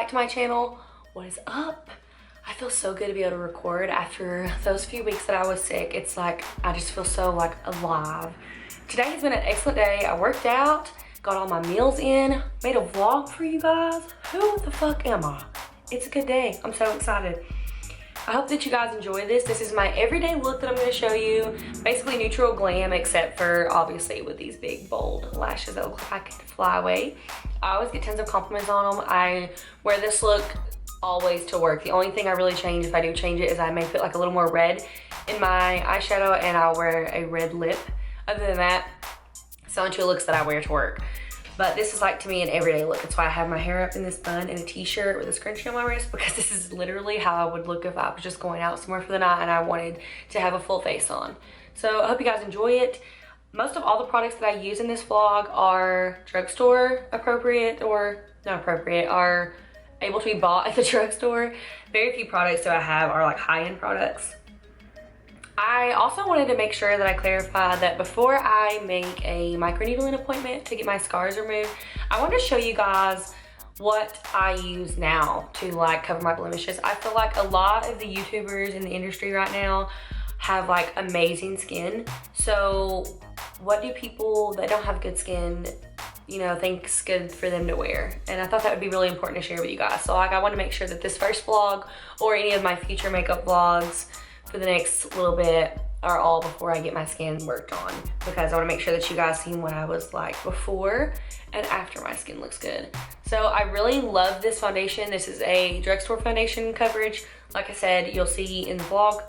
to my channel. What is up? I feel so good to be able to record after those few weeks that I was sick. It's like, I just feel so like alive. Today has been an excellent day. I worked out, got all my meals in, made a vlog for you guys. Who the fuck am I? It's a good day. I'm so excited. I hope that you guys enjoy this. This is my everyday look that I'm gonna show you. Basically neutral glam, except for obviously with these big bold lashes that look like I could fly away. I always get tons of compliments on them. I wear this look always to work. The only thing I really change, if I do change it, is I may put like a little more red in my eyeshadow and I'll wear a red lip. Other than that, it's the only two looks that I wear to work. But this is like, to me, an everyday look. That's why I have my hair up in this bun and a t-shirt with a scrunchie on my wrist, because this is literally how I would look if I was just going out somewhere for the night and I wanted to have a full face on. So I hope you guys enjoy it. Most of all the products that I use in this vlog are drugstore appropriate, or not appropriate, are able to be bought at the drugstore. Very few products that I have are like high-end products. I also wanted to make sure that I clarify that before I make a microneedling appointment to get my scars removed, I want to show you guys what I use now to like cover my blemishes. I feel like a lot of the YouTubers in the industry right now have like amazing skin. So what do people that don't have good skin, you know, think's good for them to wear? And I thought that would be really important to share with you guys. So like, I want to make sure that this first vlog or any of my future makeup vlogs for the next little bit are all before I get my skin worked on, because I want to make sure that you guys see what I was like before and after my skin looks good. So I really love this foundation. This is a drugstore foundation coverage. Like I said, you'll see in the vlog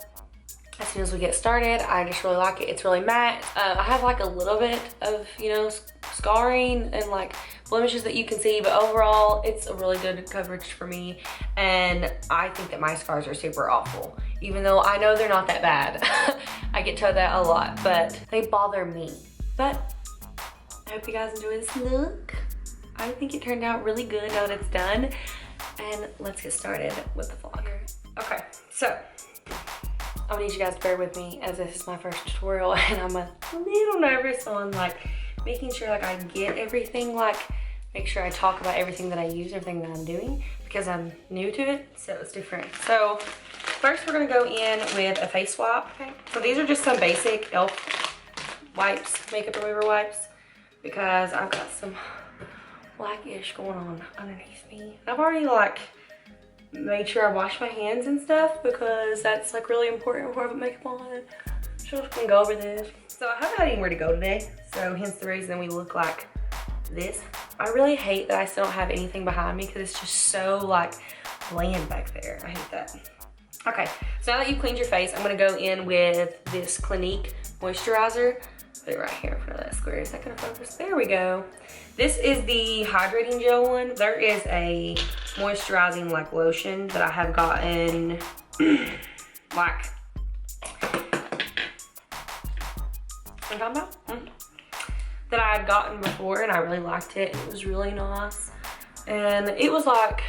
as soon as we get started. I just really like it. It's really matte. I have like a little bit of, you know, scarring and like blemishes that you can see, but overall it's a really good coverage for me. And I think that my scars are super awful, even though I know they're not that bad. I get told that a lot, but they bother me. But I hope you guys enjoy this look. I think it turned out really good now that it's done. And let's get started with the vlog. Okay, so I'm gonna need you guys to bear with me, as this is my first tutorial and I'm a little nervous on like making sure like I get everything, like make sure I talk about everything that I use, everything that I'm doing, because I'm new to it, so it's different. So first we're gonna go in with a face swap. Okay. So these are just some basic e.l.f. wipes, makeup remover wipes, because I've got some blackish going on underneath me. I've already like made sure I wash my hands and stuff, because that's like really important before I put makeup on. So I'm just gonna go over this. So I haven't had anywhere to go today, so hence the reason we look like this. I really hate that I still don't have anything behind me, because it's just so like bland back there. I hate that. Okay, so now that you've cleaned your face, I'm gonna go in with this Clinique moisturizer. Put it right here in front of that square. Is that gonna focus? There we go. This is the hydrating gel one. There is a moisturizing like lotion that I have gotten like, what I'm talking about? That I had gotten before and I really liked it. It was really nice. And it was like,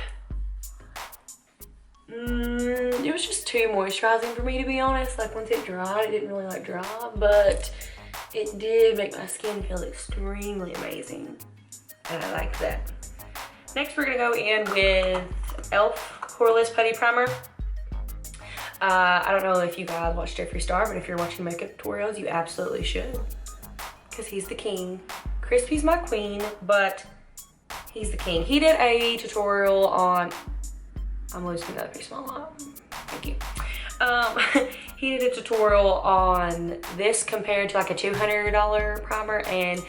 it was just too moisturizing for me, to be honest. Like once it dried, it didn't really like dry, but it did make my skin feel extremely amazing. And I like that. Next, we're gonna go in with e.l.f. Poreless Putty Primer. I don't know if you guys watch Jeffree Star, but if you're watching makeup tutorials, you absolutely should, because he's the king. Crispy's my queen, but he's the king. He did a tutorial on, I'm losing another piece of my lip. Thank you. He did a tutorial on this compared to like a $200 primer, and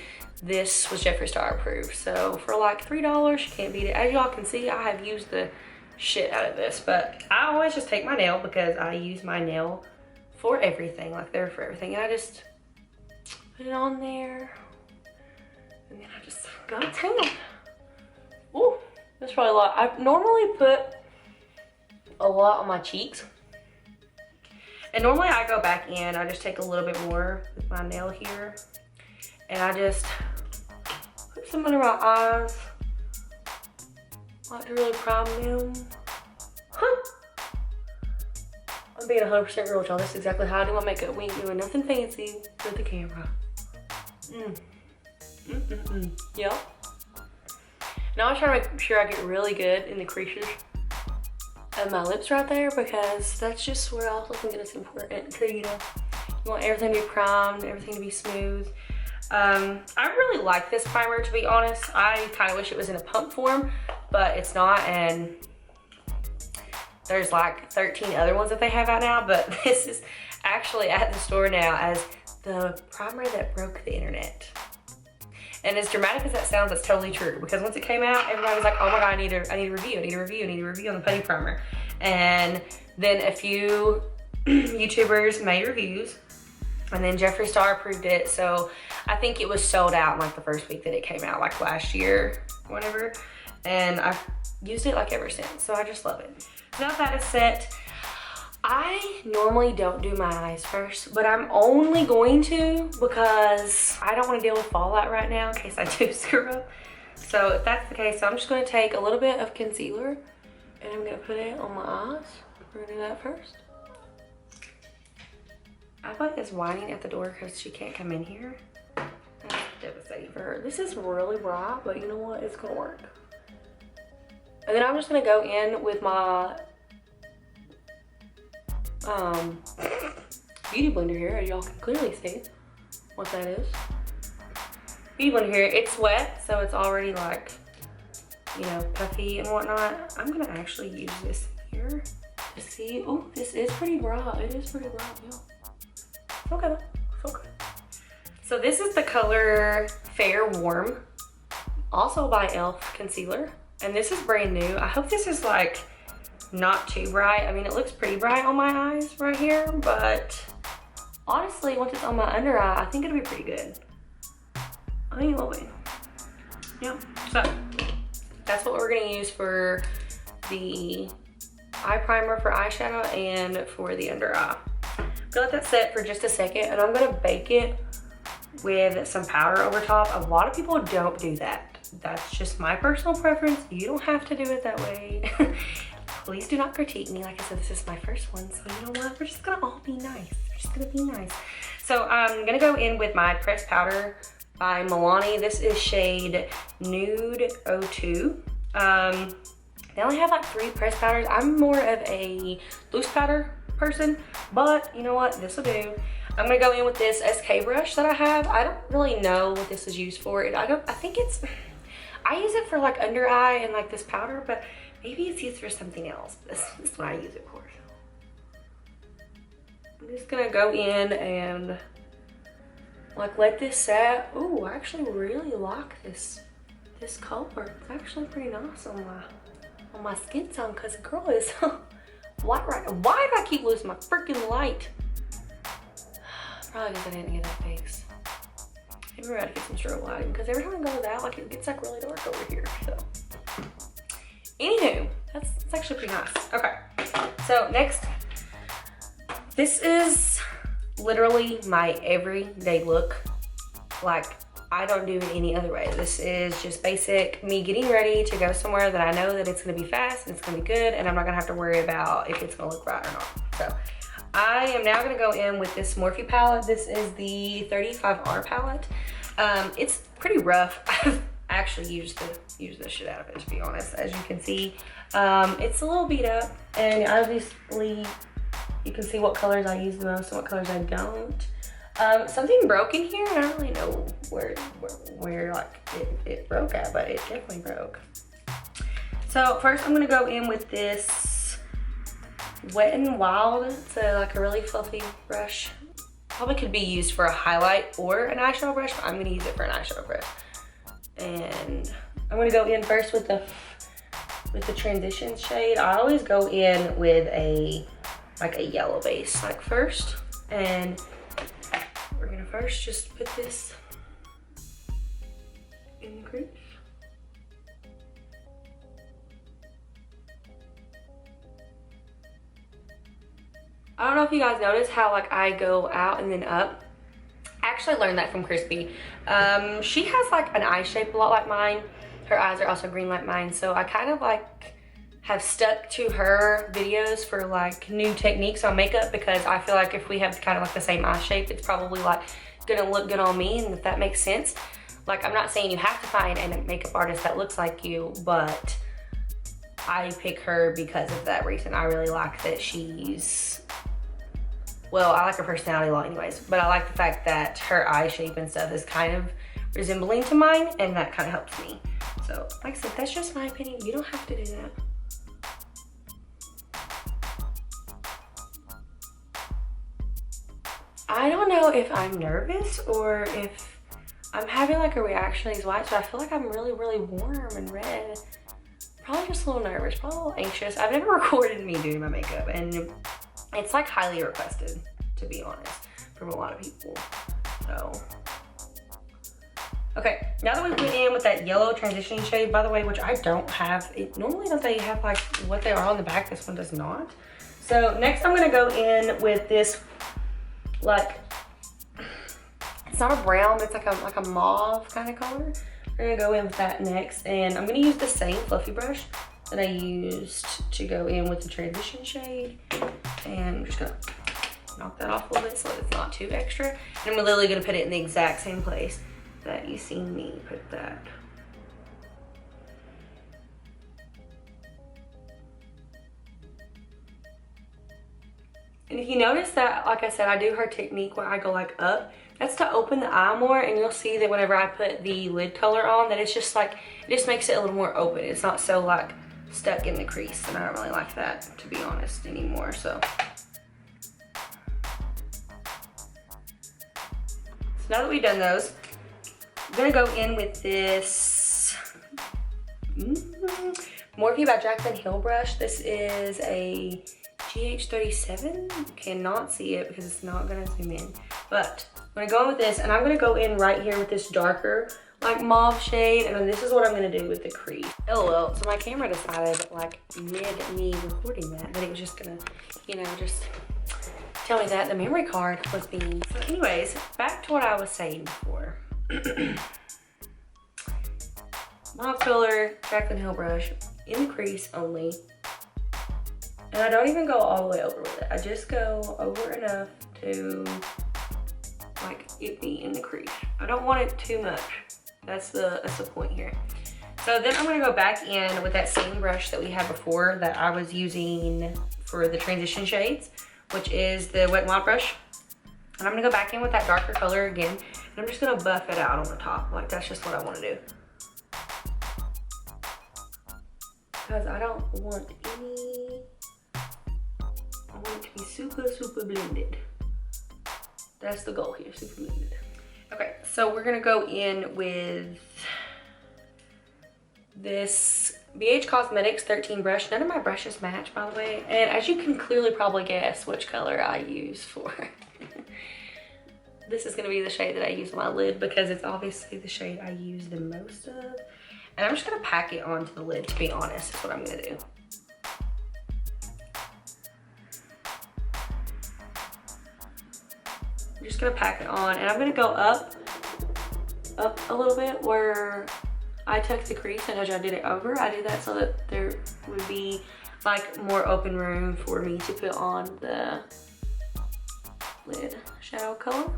this was Jeffree Star approved. So for like $3, you can't beat it. As y'all can see, I have used the shit out of this, but I always just take my nail, because I use my nail for everything. Like they're for everything. And I just put it on there, and then I just go to town. Ooh, that's probably a lot. I normally put a lot on my cheeks, and normally I go back in, I just take a little bit more with my nail here, and I just put some under my eyes. I like to really prime them. I'm being 100% real with y'all. This is exactly how I do my makeup. We ain't doing nothing fancy with the camera. Yep. Now I'm trying to make sure I get really good in the creases of my lips right there, because that's just where I also think it's important to, you know, you want everything to be primed, everything to be smooth. I really like this primer, to be honest. I kind of wish it was in a pump form, but it's not, and there's like 13 other ones that they have out now, but this is actually at the store now as the primer that broke the internet. And as dramatic as that sounds, that's totally true, because once it came out, everybody was like, oh my God, I need a review on the Putty Primer. And then a few YouTubers made reviews, and then Jeffree Star approved it. So I think it was sold out in like the first week that it came out, like last year, whatever. And I've used it like ever since, so I just love it. Now that is set, I normally don't do my eyes first, but I'm only going to because I don't want to deal with fallout right now in case I do screw up. So if that's the case, so I'm just going to take a little bit of concealer and I'm going to put it on my eyes. We're going to do that first. Ava is whining at the door because she can't come in here. That's devastating for her. This is really bright, but you know what? It's going to work. And then I'm just going to go in with my beauty blender here. Y'all can clearly see what that is. Beauty blender here. It's wet, so it's already like, you know, puffy and whatnot. I'm gonna actually use this here to see. Oh, this is pretty bright. It is pretty bright, yeah. Okay, okay. So this is the color Fair Warm, also by e.l.f. concealer, and this is brand new. I hope this is like not too bright. I mean, it looks pretty bright on my eyes right here, but honestly, once it's on my under eye, I think it'll be pretty good. I think it will be. Yeah, so that's what we're gonna use for the eye primer for eyeshadow and for the under eye. I'm gonna let that set for just a second, and I'm gonna bake it with some powder over top. A lot of people don't do that. That's just my personal preference. You don't have to do it that way. Please do not critique me. Like I said, this is my first one, so you know what? We're just gonna all be nice. We're just gonna be nice. So I'm gonna go in with my pressed powder by Milani. This is shade Nude 02. They only have like 3 pressed powders. I'm more of a loose powder person, but you know what? This will do. I'm gonna go in with this SK brush that I have. I don't really know what this is used for. I think it's, I use it for like under eye and like this powder, but maybe it's used for something else. This is what I use it for. I'm just gonna go in and like let this set. Ooh, I actually really like this color. It's actually pretty nice on my skin tone, because girl is white right now. Why do I keep losing my freaking light? Probably because I didn't get that fixed. Maybe we're gonna get some strobe lighting, because every time I go without, like it gets like really dark over here. So anywho, that's actually pretty nice. Okay, so next, this is literally my everyday look. Like, I don't do it any other way. This is just basic me getting ready to go somewhere that I know that it's gonna be fast and it's gonna be good, and I'm not gonna have to worry about if it's gonna look right or not. So I am now gonna go in with this Morphe palette. This is the 35R palette. It's pretty rough. I've actually used the shit out of it, to be honest. As you can see, it's a little beat up, and obviously you can see what colors I use the most and what colors I don't. Something broke in here. I don't really know where like it broke at, but it definitely broke. So first I'm gonna go in with this Wet n Wild. It's like a really fluffy brush. Probably could be used for a highlight or an eyeshadow brush, but I'm gonna use it for an eyeshadow brush. And I'm gonna go in first with the transition shade. I always go in with a yellow base like first, and we're gonna first just put this in the crease. I don't know if you guys notice how like I go out and then up. I actually learned that from Crispy. She has like an eye shape a lot like mine. Her eyes are also green like mine, so I kind of like have stuck to her videos for like new techniques on makeup, because I feel like if we have kind of like the same eye shape, it's probably like gonna look good on me, and if that makes sense. Like, I'm not saying you have to find a makeup artist that looks like you, but I pick her because of that reason. I really like that she's, well, I like her personality a lot anyways, but I like the fact that her eye shape and stuff is kind of resembling to mine, and that kind of helps me. So, like I said, that's just my opinion. You don't have to do that. I don't know if I'm nervous or if I'm having like a reaction to these whites, but I feel like I'm really, really warm and red. Probably just a little nervous, probably a little anxious. I've never recorded me doing my makeup, and it's like highly requested, to be honest, from a lot of people. So, okay, now that we went in with that yellow transitioning shade, by the way, which I don't have, it normally don't they have like what they are on the back, this one does not. So next I'm gonna go in with this, like, it's not a brown, but it's like a mauve kind of color. We're gonna go in with that next, and I'm gonna use the same fluffy brush that I used to go in with the transition shade, and I'm just gonna knock that off a little bit so that it's not too extra. And I'm literally gonna put it in the exact same place that you seen me put that. And if you notice that, like I said, I do her technique where I go like up. That's to open the eye more, and you'll see that whenever I put the lid color on, that it's just like, it just makes it a little more open. It's not so like stuck in the crease, and I don't really like that, to be honest, anymore, so. So now that we've done those, I'm gonna go in with this Morphe by Jaclyn Hill brush. This is a GH37. You cannot see it because it's not gonna zoom in, but I'm gonna go in with this, and I'm gonna go in right here with this darker like mauve shade, and then this is what I'm gonna do with the crease. LOL, so my camera decided like mid me recording that it was just gonna, you know, just tell me that the memory card was being. So anyways, back to what I was saying before. Mauve color, Jaclyn Hill brush, in the crease only. And I don't even go all the way over with it. I just go over enough to like it be in the crease. I don't want it too much. That's the point here. So then I'm gonna go back in with that same brush that we had before that I was using for the transition shades, which is the Wet n Wild brush. And I'm gonna go back in with that darker color again, and I'm just gonna buff it out on the top. Like, that's just what I wanna do. Because I don't want any, I want it to be super, super blended. That's the goal here, super blended. Okay, so we're gonna go in with this BH Cosmetics 13 brush. None of my brushes match, by the way. And as you can clearly probably guess which color I use for. This is gonna be the shade that I use on my lid because it's obviously the shade I use the most of. And I'm just gonna pack it onto the lid, to be honest, is what I'm gonna do. I'm just gonna pack it on, and I'm gonna go up a little bit where I tucked the crease, and as I did it over, I did that so that there would be like more open room for me to put on the lid shadow color.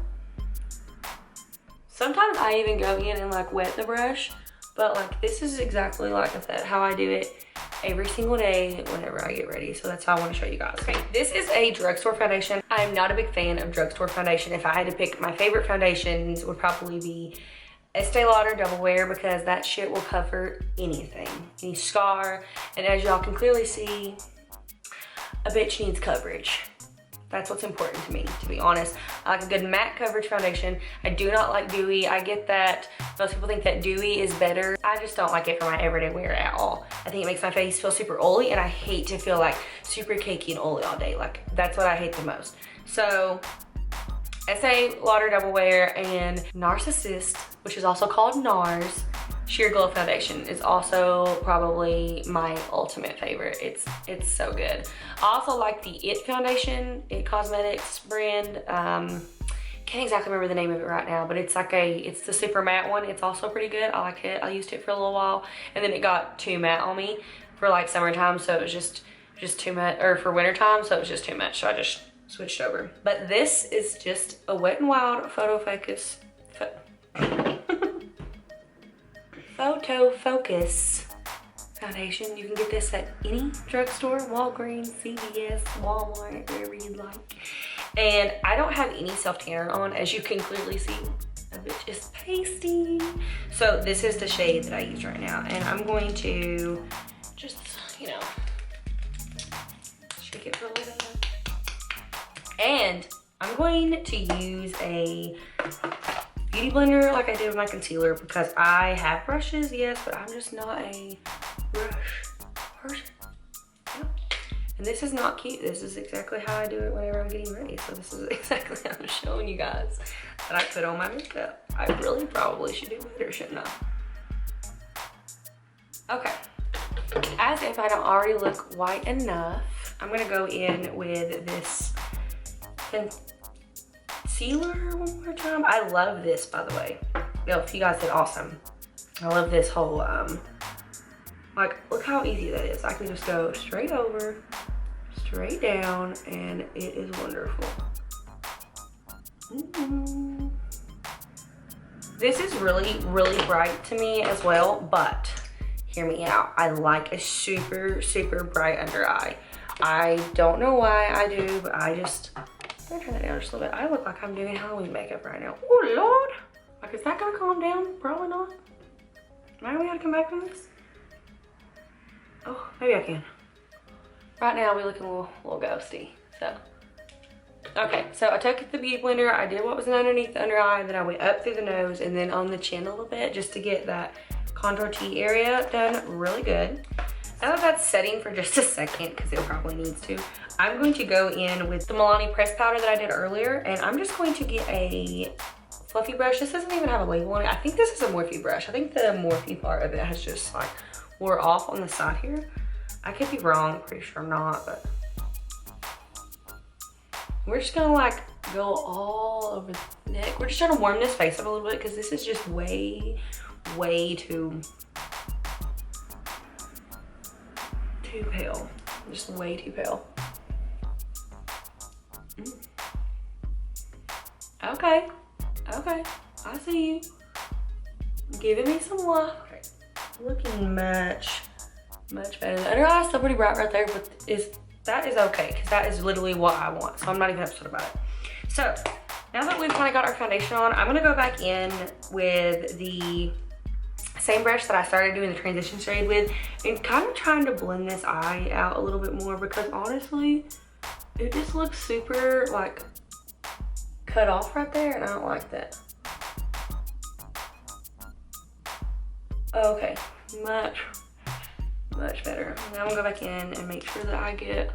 Sometimes I even go in and like wet the brush, but like this is exactly like I said, how I do it every single day whenever I get ready. So that's how I want to show you guys. Okay, this is a drugstore foundation. I'm not a big fan of drugstore foundation. If I had to pick, my favorite foundations would probably be Estee Lauder Double Wear, because that shit will cover anything, any scar. And as y'all can clearly see, a bitch needs coverage. That's what's important to me, to be honest. I like a good matte coverage foundation. I do not like dewy. I get that most people think that dewy is better. I just don't like it for my everyday wear at all. I think it makes my face feel super oily, and I hate to feel like super cakey and oily all day. Like, that's what I hate the most. So, Estee Lauder Double Wear and Narcissist, which is also called NARS, Sheer Glow Foundation is also probably my ultimate favorite. It's so good. I also like the IT foundation, IT Cosmetics brand. Can't exactly remember the name of it right now, but it's like it's the super matte one. It's also pretty good. I like it. I used it for a little while, and then it got too matte on me for like summertime, so it was just too much, or for wintertime, so it was just too much. So I just switched over. But this is just a Wet n Wild Photo Focus. Photo Focus foundation. You can get this at any drugstore, Walgreens, CVS, Walmart, wherever you'd like. And I don't have any self-tanner on, as you can clearly see. A bitch is pasty. So this is the shade that I use right now. And I'm going to just, you know, shake it for a little bit. And I'm going to use a beauty blender like I did with my concealer, because I have brushes, yes, but I'm just not a brush person. Yep. And this is not cute. This is exactly how I do it whenever I'm getting ready. So this is exactly how I'm showing you guys that I put on my makeup. I really probably should do better, shouldn't I? Okay. As if I don't already look white enough, I'm gonna go in with this concealer one more time. I love this, by the way. Yo, if you guys did awesome. I love this whole, like, look how easy that is. I can just go straight over, straight down, and it is wonderful. This is really, really bright to me as well, but hear me out. I like a super, super bright under eye. I don't know why I do, but I'm gonna turn that down just a little bit. I look like I'm doing Halloween makeup right now. Oh Lord. Like, is that gonna calm down? Probably not. Am I gonna be able to come back from this? Oh, maybe I can. Right now, we're looking a little ghosty, so. Okay, so I took the beauty blender, I did what was underneath the under eye, then I went up through the nose and then on the chin a little bit just to get that contour T area done really good. Now that that's setting for just a second, because it probably needs to, I'm going to go in with the Milani press powder that I did earlier, and I'm just going to get a fluffy brush. This doesn't even have a label on it. I think this is a Morphe brush. I think the Morphe part of it has just like wore off on the side here. I could be wrong, pretty sure I'm not, but we're just gonna like go all over the neck. We're just trying to warm this face up a little bit because this is just way too pale. Just way too pale. Okay, I see you. Giving me some love. Okay. Looking much better. The under eye is still pretty bright right there, but that is okay, because that is literally what I want. So I'm not even upset about it. So now that we've kind of got our foundation on, I'm gonna go back in with the same brush that I started doing the transition shade with and kind of trying to blend this eye out a little bit more, because honestly, it just looks super like cut off right there and I don't like that. Okay, much better. Now I'm gonna go back in and make sure that I get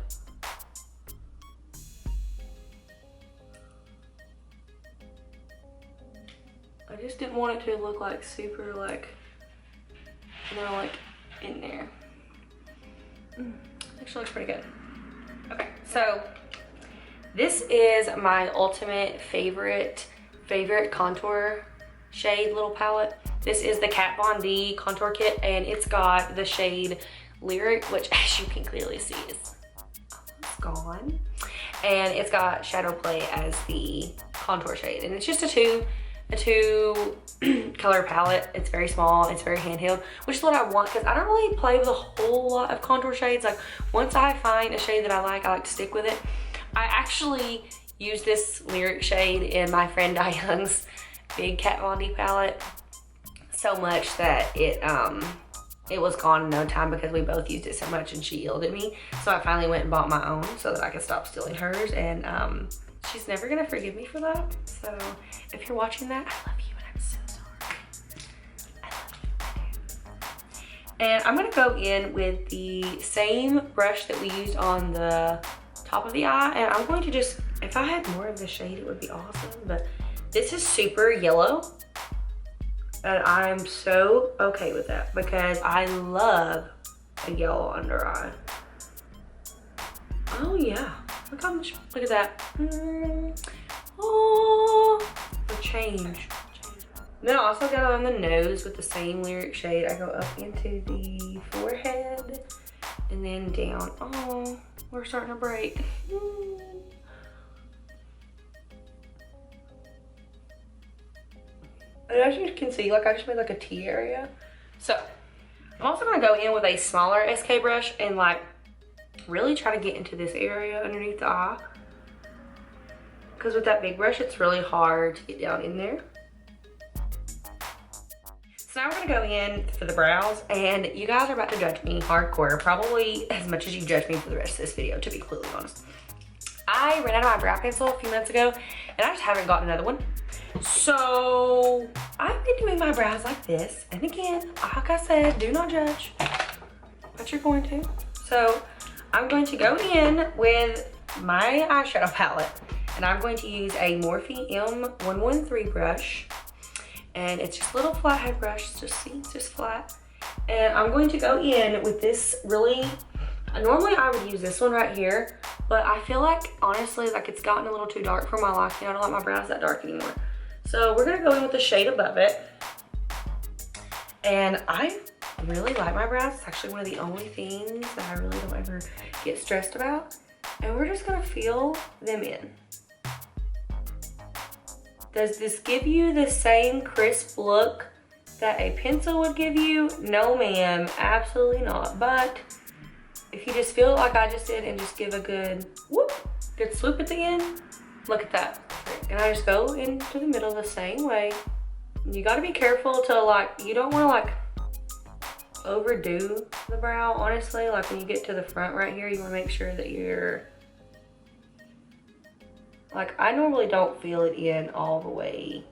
I just didn't want it to look like super like, you know, like in there. Actually looks pretty good. Okay, so this is my ultimate favorite contour shade little palette. This is the Kat Von D contour kit, and it's got the shade Lyric, which as you can clearly see is almost gone. And it's got Shadow Play as the contour shade, and it's just a two color palette. It's very small, it's very handheld, which is what I want, because I don't really play with a whole lot of contour shades. Like, once I find a shade that I like to stick with it. I actually use this Lyric shade in my friend Diane's big Kat Von D palette so much that it was gone in no time, because we both used it so much and she yelled at me. So I finally went and bought my own so that I could stop stealing hers, and she's never gonna forgive me for that. So if you're watching that, I love you and I'm so sorry. I love you, I do. And I'm gonna go in with the same brush that we used on the top of the eye, and I'm going to just, if I had more of this shade it would be awesome, but this is super yellow and I'm so okay with that, because I love a yellow under eye. Oh yeah, look how much, look at that. Oh, the change. Then I also got on the nose with the same Lyric shade. I go up into the forehead and then down. Oh, we're starting to break. And as you can see, like, I just made like a T area. So I'm also gonna go in with a smaller SK brush and like really try to get into this area underneath the eye. Because with that big brush, it's really hard to get down in there. So now we're gonna go in for the brows, and you guys are about to judge me hardcore, probably as much as you judge me for the rest of this video, to be completely honest. I ran out of my brow pencil a few minutes ago, and I just haven't gotten another one. So I've been doing my brows like this, and again, like I said, do not judge, but you're going to. So I'm going to go in with my eyeshadow palette, and I'm going to use a Morphe M113 brush. And it's just a little flathead brush, it's just flat. And I'm going to go in with this really, normally I would use this one right here, but I feel like, honestly, like it's gotten a little too dark for my liking. I don't like my brows that dark anymore. So we're gonna go in with the shade above it. And I really like my brows. It's actually one of the only things that I really don't ever get stressed about. And we're just gonna fill them in. Does this give you the same crisp look that a pencil would give you? No, ma'am, absolutely not. But if you just feel it like I just did and just give a good whoop, good swoop at the end, look at that. And I just go into the middle the same way. You gotta be careful to like, you don't wanna like overdo the brow, honestly. Like when you get to the front right here, you wanna make sure that you're, like, I normally don't feel it in all the way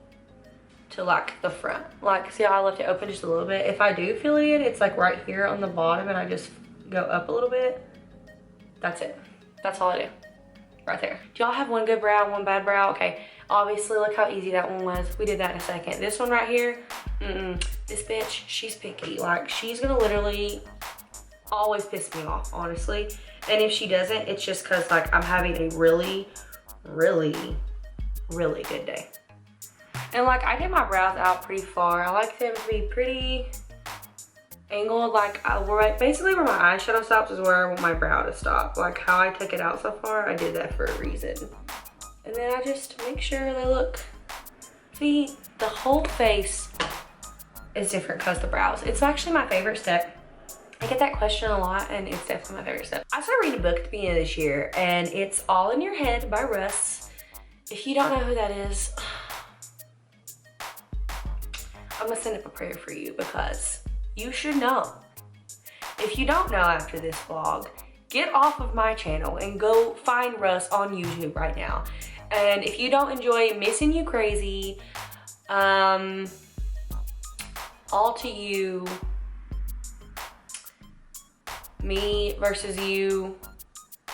to like the front. Like, see how I left it open just a little bit? If I do feel it in, it's like right here on the bottom and I just go up a little bit. That's it. That's all I do. Right there. Do y'all have one good brow, one bad brow? Okay, obviously look how easy that one was. We did that in a second. This one right here, this bitch, she's picky. Like, she's gonna literally always piss me off, honestly. And if she doesn't, it's just cause like I'm having a really good day. And like I did my brows out pretty far. I like them to be pretty angled, like basically where my eyeshadow stops is where I want my brow to stop. Like how I took it out so far, I did that for a reason. And then I just make sure they look, see, the whole face is different because the brows. It's actually my favorite step. I get that question a lot, and it's definitely my favorite step. I started reading a book at the beginning of this year, and it's All in Your Head by Russ. If you don't know who that is, I'm gonna send up a prayer for you because you should know. If you don't know after this vlog, get off of my channel and go find Russ on YouTube right now. And if you don't enjoy Missing You Crazy, All to You, Me Versus You.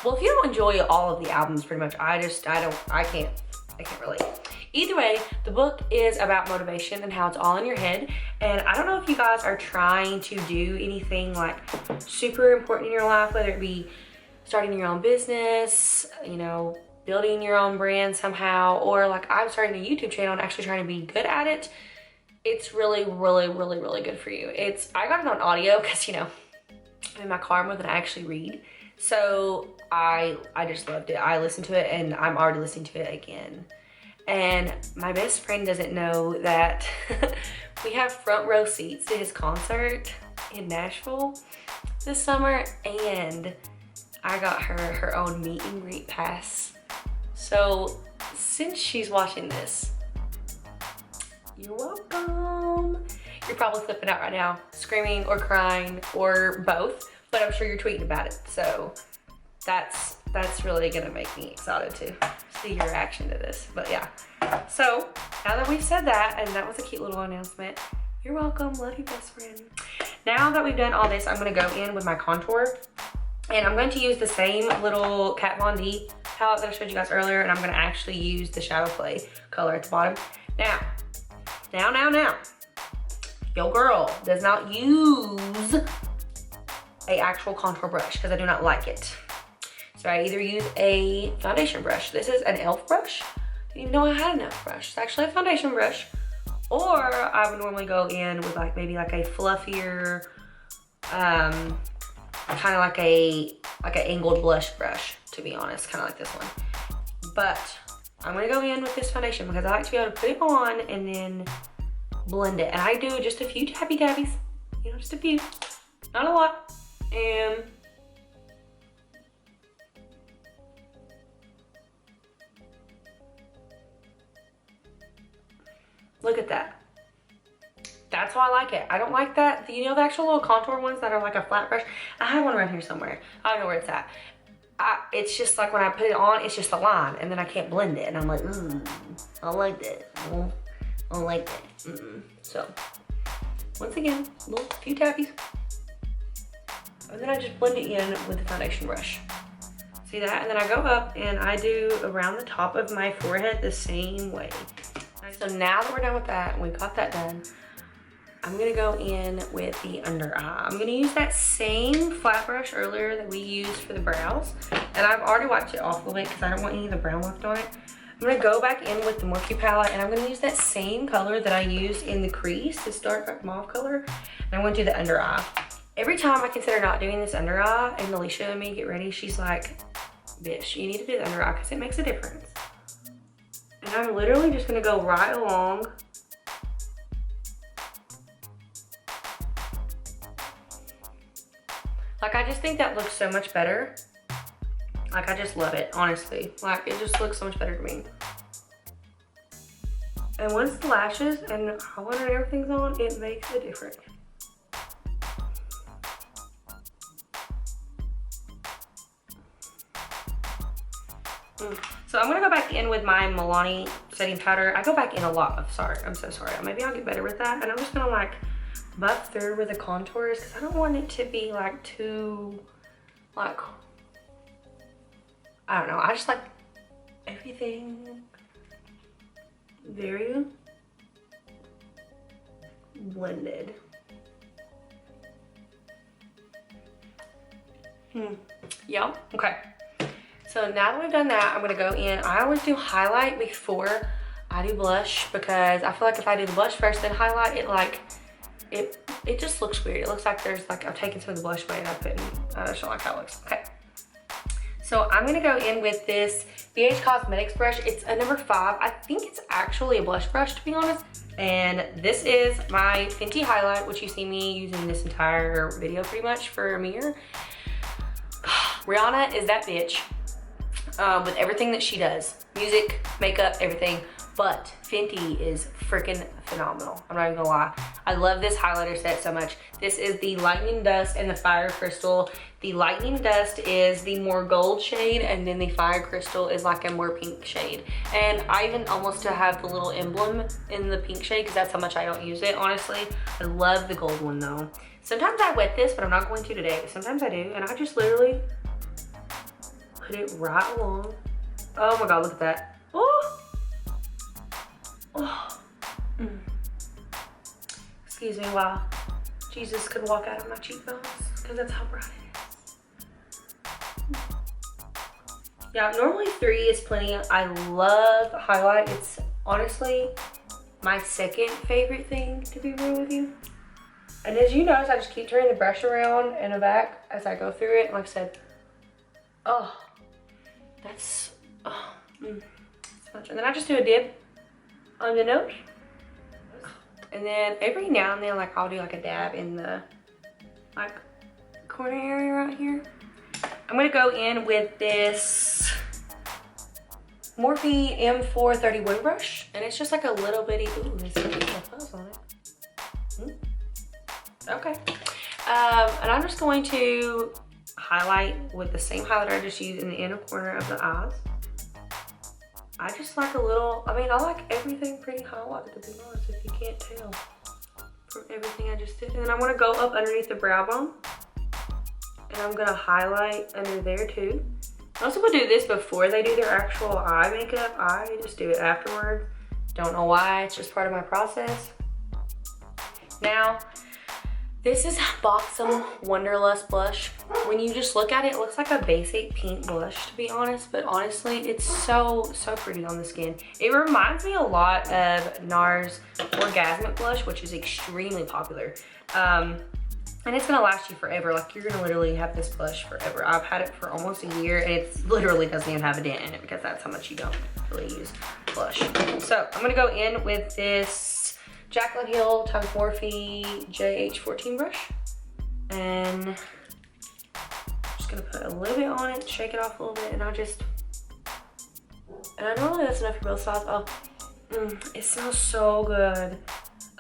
Well, if you don't enjoy all of the albums, pretty much, I can't relate. Either way, the book is about motivation and how it's all in your head. And I don't know if you guys are trying to do anything like super important in your life, whether it be starting your own business, you know, building your own brand somehow, or like I'm starting a YouTube channel and actually trying to be good at it. It's really good for you. I got it on audio because, you know, I'm in my car more than I actually read. So I just loved it. I listened to it and I'm already listening to it again. And my best friend doesn't know that we have front row seats to his concert in Nashville this summer, and I got her own meet and greet pass. So since she's watching this, you're welcome. You're probably flipping out right now, screaming or crying or both, but I'm sure you're tweeting about it. So that's really gonna make me excited to see your reaction to this. But yeah, so now that we've said that, and that was a cute little announcement, you're welcome, love you, best friend. Now that we've done all this, I'm gonna go in with my contour, and I'm going to use the same little Kat Von D palette that I showed you guys earlier, and I'm gonna actually use the Shadow Play color at the bottom. Now, your girl does not use a actual contour brush because I do not like it. So I either use a foundation brush. This is an e.l.f. brush. Didn't even know I had an e.l.f. brush. It's actually a foundation brush. Or I would normally go in with like maybe like a fluffier, kind of like an angled blush brush, to be honest, kind of like this one. But I'm gonna go in with this foundation because I like to be able to put it on and then blend it. And I do just a few tabbies, you know, just a few, not a lot. And look at that. That's why I like it. I don't like that, you know, the actual little contour ones that are like a flat brush. I have one around here somewhere. I don't know where it's at. It's just like when I put it on, it's just a line, and then I can't blend it. And I'm like, I like that. I don't like that. So, once again, a few tappies. And then I just blend it in with the foundation brush. See that? And then I go up and I do around the top of my forehead the same way. So now that we're done with that, and we got that done, I'm gonna go in with the under eye. I'm gonna use that same flat brush earlier that we used for the brows. And I've already wiped it off a little bit because I don't want any of the brown left on it. I'm gonna go back in with the Morphe palette, and I'm gonna use that same color that I used in the crease, this dark mauve color. And I'm gonna do the under eye. Every time I consider not doing this under eye, and Alicia and me get ready, she's like, bitch, you need to do the under eye because it makes a difference. And I'm literally just gonna go right along. Like, I just think that looks so much better. Like, I just love it, honestly. Like, it just looks so much better to me. And once the lashes and eyeliner and everything's on, it makes a difference. So I'm gonna go back in with my Milani setting powder. I go back in a lot. I'm so sorry. Maybe I'll get better with that. And I'm just gonna like buff through with the contours because I don't want it to be like too, like, I don't know. I just like everything very blended. Yeah, okay. So now that we've done that, I'm gonna go in. I always do highlight before I do blush because I feel like if I do the blush first then highlight, it just looks weird. It looks like there's like, I've taken some of the blush away and I put in, I just don't like how it looks. Okay. So I'm gonna go in with this BH Cosmetics brush. It's a number 5. I think it's actually a blush brush, to be honest. And this is my Fenty highlight, which you see me using this entire video pretty much for a mirror. Rihanna is that bitch. With everything that she does, music, makeup, everything, but Fenty is freaking phenomenal. I'm not even gonna lie. I love this highlighter set so much. This is the Lightning Dust and the Fire Crystal. The Lightning Dust is the more gold shade, and then the Fire Crystal is like a more pink shade. And I even almost have the little emblem in the pink shade because that's how much I don't use it, honestly. I love the gold one though. Sometimes I wet this, but I'm not going to today, but sometimes I do, and I just literally put it right along. Oh my God, look at that. Oh. Oh. Excuse me while Jesus could walk out of my cheekbones, because that's how bright it is. Yeah, normally 3 is plenty. I love highlight. It's honestly my second favorite thing, to be real with you. And as you notice, I just keep turning the brush around and back as I go through it. Like I said, oh, that's, much. And then I just do a dip on the nose. And then every now and then, like, I'll do like a dab in the like corner area right here. I'm gonna go in with this Morphe M431 brush, and it's just like a little bitty, ooh, there's some fuzz on it. Okay. And I'm just going to highlight with the same highlighter I just used in the inner corner of the eyes. I just like a little, I mean, I like everything pretty highlighted, to be honest, if you can't tell from everything I just did. And then I'm gonna go up underneath the brow bone, and I'm gonna highlight under there too. Most people do this before they do their actual eye makeup. I just do it afterwards. Don't know why, it's just part of my process. Now, this is Buxom Wanderlust blush. When you just look at it, it looks like a basic pink blush, to be honest, but honestly, it's so pretty on the skin. It reminds me a lot of NARS Orgasmic blush, which is extremely popular. And it's gonna last you forever. Like, you're gonna literally have this blush forever. I've had it for almost a year, and it literally doesn't even have a dent in it because that's how much you don't really use blush. So I'm gonna go in with this Jaclyn Hill times Morphe JH14 brush. And I'm just gonna put a little bit on it, shake it off a little bit, and I know that's enough for both sides. Oh, it smells so good.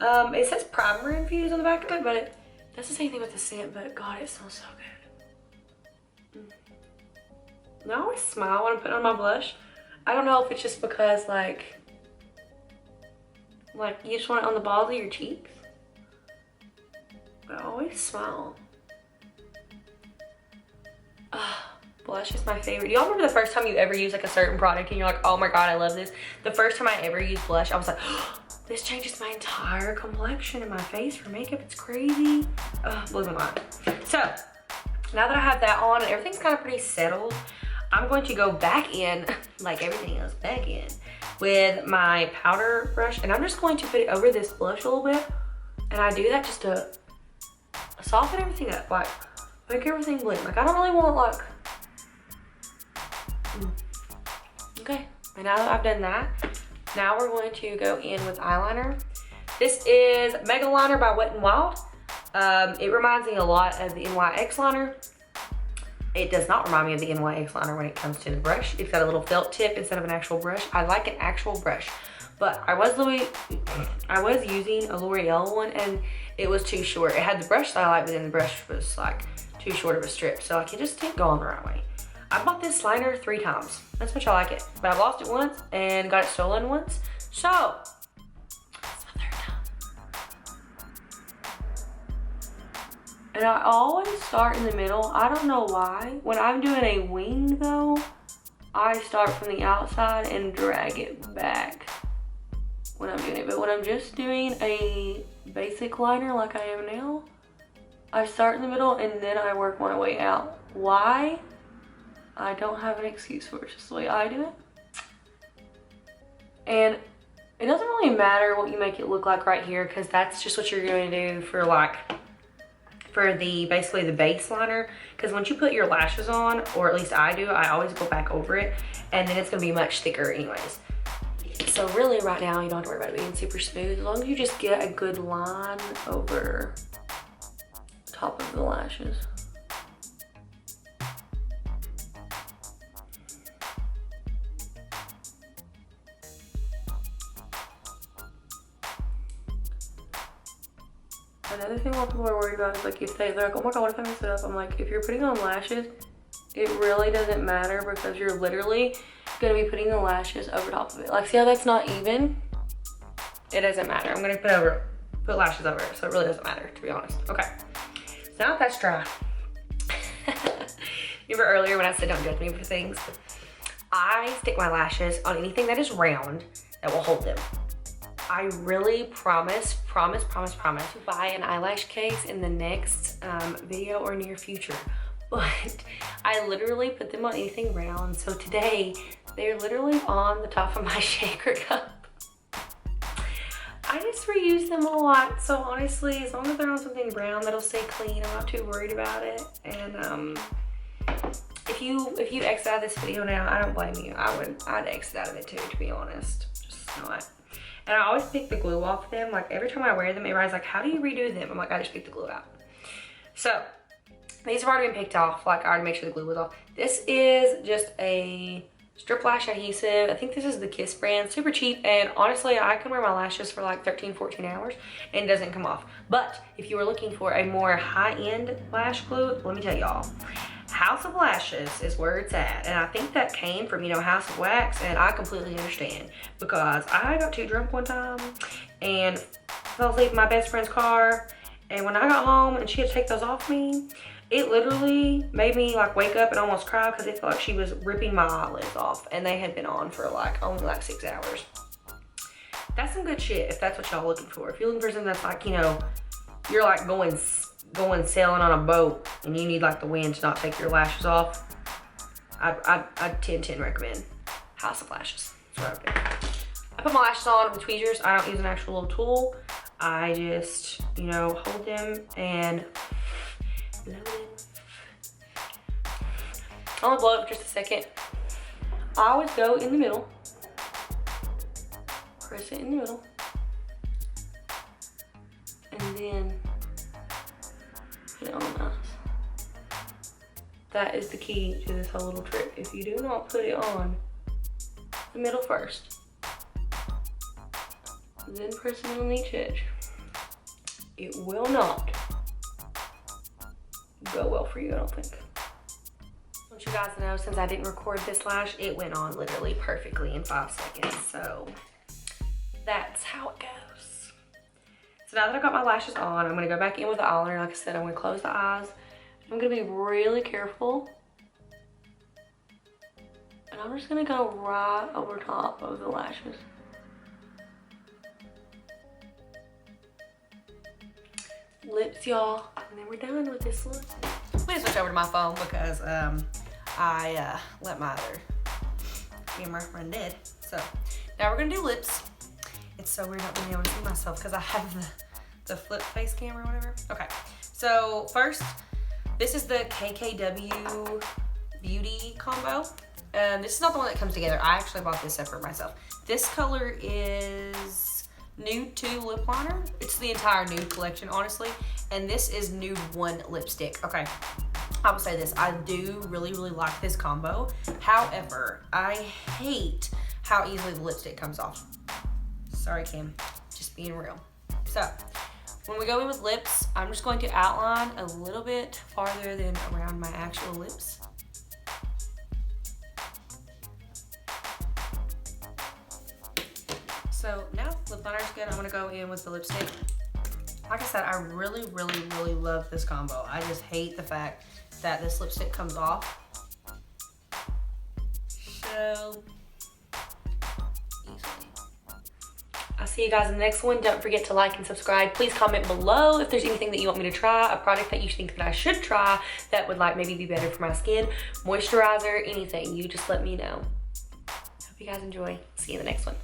It says primer infused on the back of it, but that's the same thing with the scent, but God, it smells so good. And I always smile when I put on my blush. I don't know if it's just because like you just want it on the balls of your cheeks. But I always smile. Blush is my favorite. Do y'all remember the first time you ever used like a certain product and you're like, oh my God, I love this? The first time I ever used blush, I was like, oh, this changes my entire complexion and my face for makeup. It's crazy. Blew my mind. So now that I have that on and everything's kind of pretty settled, I'm going to go back in, like everything else, back in with my powder brush. And I'm just going to put it over this blush a little bit. And I do that just to soften everything up, like make everything blend. Like I don't really want like, okay. And now that I've done that, now we're going to go in with eyeliner. This is Megaliner by Wet n Wild. It reminds me a lot of the NYX liner. It does not remind me of the NYX liner when it comes to the brush. It's got a little felt tip instead of an actual brush. I like an actual brush, but I was using a L'Oreal one and it was too short. It had the brush that I like, but then the brush was like too short of a strip. So like it just didn't go on the right way. I bought this liner 3 times. That's much I like it. But I've lost it once and got it stolen once. So, it's my 3rd time. And I always start in the middle. I don't know why. When I'm doing a wing though, I start from the outside and drag it back when I'm doing it. But when I'm just doing a basic liner like I am now, I start in the middle and then I work my way out. Why? I don't have an excuse for it. It's just the way I do it. And it doesn't really matter what you make it look like right here, because that's just what you're going to do for like, for the, basically the base liner. Because once you put your lashes on, or at least I do, I always go back over it, and then it's going to be much thicker anyways. So really right now, you don't have to worry about it being super smooth, as long as you just get a good line over top of the lashes. Another thing a lot of people are worried about is like if they're like, oh my God, what if I mess it up? I'm like, if you're putting on lashes, it really doesn't matter, because you're literally gonna be putting the lashes over top of it. Like, see how that's not even? It doesn't matter. I'm gonna put lashes over it, so it really doesn't matter, to be honest. Okay, so now that that's dry. Remember earlier when I said don't judge me for things? I stick my lashes on anything that is round that will hold them. I really promise to buy an eyelash case in the next video or near future. But I literally put them on anything round. So today, they're literally on the top of my shaker cup. I just reuse them a lot. So honestly, as long as they're on something brown, that'll stay clean. I'm not too worried about it. And if you exit out of this video now, I don't blame you. I'd exit out of it too, to be honest. Just not. And I always pick the glue off them. Like every time I wear them, everybody's like, how do you redo them? I'm like, I just pick the glue out. So these have already been picked off. Like I already made sure the glue was off. This is just a strip lash adhesive. I think this is the Kiss brand, super cheap. And honestly, I can wear my lashes for like 13, 14 hours and it doesn't come off. But if you were looking for a more high-end lash glue, let me tell y'all, House of Lashes is where it's at. And I think that came from, you know, House of Wax, and I completely understand, because I got too drunk one time and fell asleep in my best friend's car, and when I got home and she had to take those off me, it literally made me like wake up and almost cry, because it felt like she was ripping my eyelids off, and they had been on for like only like 6 hours. That's some good shit if that's what y'all looking for. If you're looking for something that's like, you know, you're like going sailing on a boat and you need like the wind to not take your lashes off, I'd 10/10 recommend House of Lashes. That's what I do. I put my lashes on with tweezers. I don't use an actual little tool. I just, you know, hold them and blow them. I'm gonna blow it for just a second. I always go in the middle, press it in the middle, and then put it on the eyes. That is the key to this whole little trick. If you do not put it on the middle first, then press it on each edge, it will not go well for you, I don't think. I want you guys to know, since I didn't record this lash, it went on literally perfectly in 5 seconds. So that's how it goes. So now that I've got my lashes on, I'm gonna go back in with the eyeliner. Like I said, I'm gonna close the eyes. I'm gonna be really careful. And I'm just gonna go right over top of the lashes. Lips, y'all, and then we're done with this look. I'm gonna switch over to my phone because I let my other camera run dead. So now we're gonna do lips. It's so weird not being able to see myself because I have the flip face camera or whatever. Okay, so first, this is the KKW Beauty combo. This is not the one that comes together. I actually bought this separate myself. This color is Nude 2 lip liner. It's the entire nude collection, honestly. And this is Nude 1 lipstick. Okay, I will say this. I do really, really like this combo. However, I hate how easily the lipstick comes off. Sorry, Kim, just being real. So, when we go in with lips, I'm just going to outline a little bit farther than around my actual lips. So now lip liner's good. I'm gonna go in with the lipstick. Like I said, I really, really, really love this combo. I just hate the fact that this lipstick comes off so easily. I'll see you guys in the next one. Don't forget to like and subscribe. Please comment below if there's anything that you want me to try, a product that you think that I should try that would like maybe be better for my skin, moisturizer, anything. You just let me know. Hope you guys enjoy. See you in the next one.